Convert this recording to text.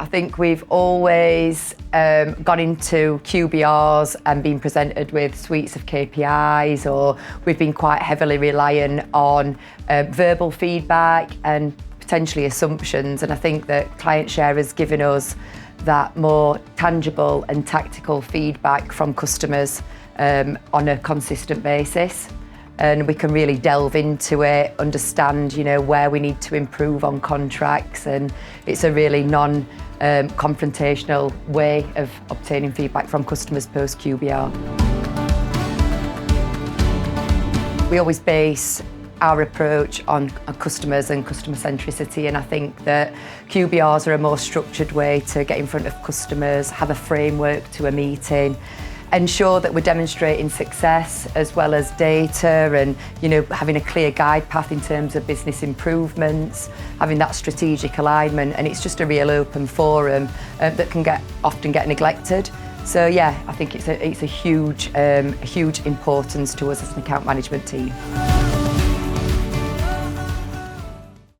think we've always gone into QBRs and been presented with suites of KPIs, or we've been quite heavily reliant on verbal feedback and potentially assumptions. And I think that Clientshare has given us that more tangible and tactical feedback from customers on a consistent basis. And we can really delve into it, understand, where we need to improve on contracts, and it's a really non-confrontational way of obtaining feedback from customers post QBR. We always base our approach on customers and customer centricity, and I think that QBRs are a more structured way to get in front of customers, have a framework to a meeting, ensure that we're demonstrating success as well as data, and having a clear guide path in terms of business improvements, having that strategic alignment, and it's just a real open forum that can often get neglected. So yeah, I think it's a huge importance to us as an account management team.